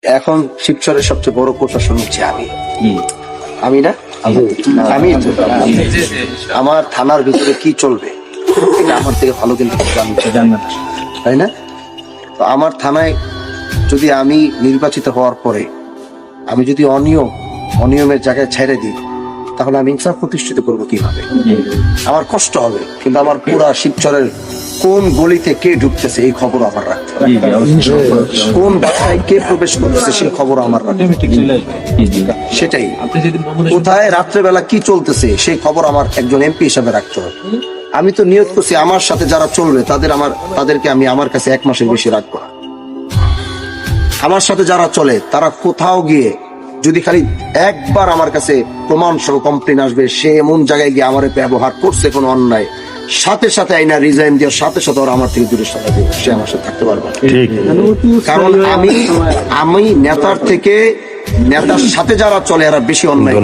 এখন শিবচরের সবচেয়ে বড় প্রশাসন হচ্ছে আমি না আমি আমার থানার ভিতরে কি চলবে এটা আমার থেকে ভালো কিন্তু জানবে, তাই না? তো আমার থানায় যদি আমি নির্বাচিত হওয়ার পরে আমি যদি অনিয়মের জায়গায় ছেড়ে দিই, তাহলে আমি ইনসাফ প্রতিষ্ঠিত করবো কিভাবে? আমার কষ্ট হবে, কিন্তু আমার পুরা শিবচরের কোন গলিতে কে ঢুকতেছে এই খবর আমার রাখতে হবে, কোন বাসায় কে প্রবেশ করতেছে সেই খবর আমার রাখতে হবে। সেটাই, কোথায় রাত্রেবেলা কি চলতেছে সেই খবর আমার একজন এমপি হিসাবে রাখতে হবে। আমি তো নিয়ত করছি আমার সাথে যারা চলবে তাদেরকে আমি আমার কাছে 1 মাসের বেশি রাখবো না। আমার সাথে যারা চলে তারা কোথাও গিয়ে যদি খালি একবার আমার কাছে প্রমাণ সহ কমপ্লেন আসবে, সে এমন জায়গায় গিয়ে আমার ব্যবহার করছে কোনো অন্যায়, সাথে সাথে আইনা রিজাইন দেওয়ার সাথে সাথে ওরা আমার থেকে দূরে সরাই দেবে, সে আমার সাথে থাকতে পারবে না। কারণ আমি নেতার সাথে যারা চলে এরা বেশি অন্যায়।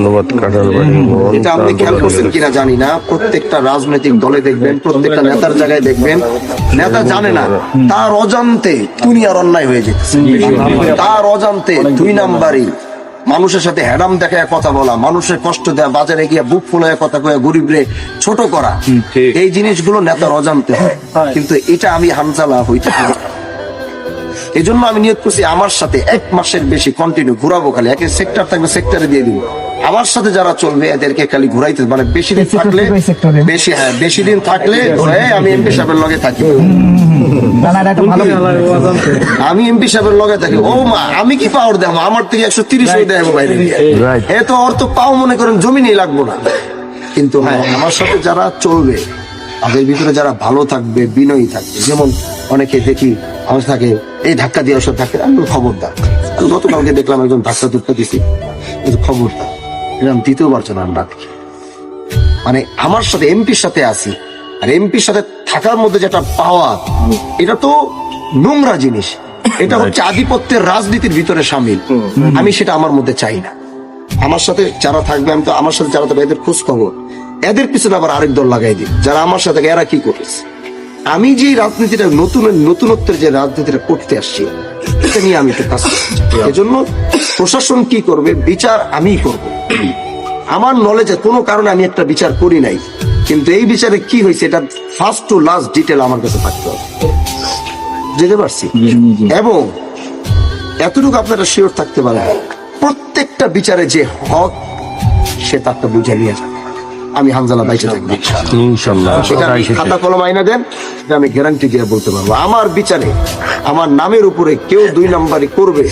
এটা আপনি খেয়াল করছেন কিনা জানি না, প্রত্যেকটা রাজনৈতিক দলে দেখবেন, প্রত্যেকটা নেতার জায়গায় দেখবেন, নেতা জানে না তার অজান্তে দুনিয়ার অন্যায় হয়ে যেতেছে, তার অজান্তে 2 নাম্বারই মানুষের সাথে হ্যাডাম দেখায় কথা বলা, মানুষের কষ্ট দেয়া, বাজারে গিয়ে বুক ফুলায় কথা কয়ে গরিবরে ছোট করা, এই জিনিসগুলো নেতার অজান্তে হয়। কিন্তু এটা আমি হানজালা হইতে পারি। এই জন্য আমি নিয়ত করছি আমার সাথে 1 মাসের বেশি কন্টিনিউ ঘুরাবো, খালি এক সেক্টর থাকবে সেক্টরে দিয়ে দিব। আমার সাথে যারা চলবে এদেরকে খালি ঘুরাইতে, মানে বেশি দিন থাকলে বেশি দিন থাকলে আমি এমপি সাহেবের লগে থাকি, আমি এমপি সাহেবের লগে থাকি। ও মা, আমি কি পাওয়ার দেবো? আমার থেকে 130 হয়ে দেবো বাইরে, এ তো অর্থ পাও মনে করেন জমিনেই লাগবো না। কিন্তু হ্যাঁ, আমার সাথে যারা চলবে তাদের ভিতরে যারা ভালো থাকবে, বিনয়ী থাকবে, যেমন অনেকে দেখি আমার থাকে এই ধাক্কা দিয়ে ওসব ধাক্কা, আমি খবরদার। আমি গতকালকে দেখলাম একজন ধাক্কা ধুক্কা দিছি, খবরদার, এরকম দ্বিতীয়বার যেন আমরা দেখি। মানে আমার সাথে এমপির সাথে আছি, আর এমপির সাথে থাকার মধ্যে যেটা পাওয়া, এটা তো নোংরা জিনিস, এটা হচ্ছে আধিপত্যের রাজনীতির ভিতরে সামিল। আমি সেটা আমার মধ্যে চাই না। আমার সাথে যারা থাকবে, আমি তো আমার সাথে যারা থাকবে এদের খোঁজ খবর, এদের পিছনে আবার আরেক দল লাগাই দিই যারা আমার সাথে এরা কি করেছে। আমি যে রাজনীতিটা নতুনত্বের যে রাজনীতিটা করতে আসছি, এটা নিয়ে আমি একটু কাজ করছি। এজন্য প্রশাসন কি করবে, বিচার আমি করব। আমার নলেজে কোনো কারণে আমি একটা বিচার করি নাই, কিন্তু এই বিচারে কি হয়েছে এটা ফার্স্ট টু লাস্ট ডিটেল আমার কাছে থাকতে হবে, যেতে পারছি। এবং এতটুকু আপনারা শিওর থাকতে পারেন, প্রত্যেকটা বিচারে যে হক সে তারটা বুঝে নিয়ে যাবে। আমি হানজালা বাইচে থাকবো ইনশাআল্লাহ। খাতা কলম আইনা দেন, আমি গ্যারান্টি দিয়ে বলতে পারবো আমার বিচারে আমার নামের উপরে কেউ 2 নাম্বারই করবে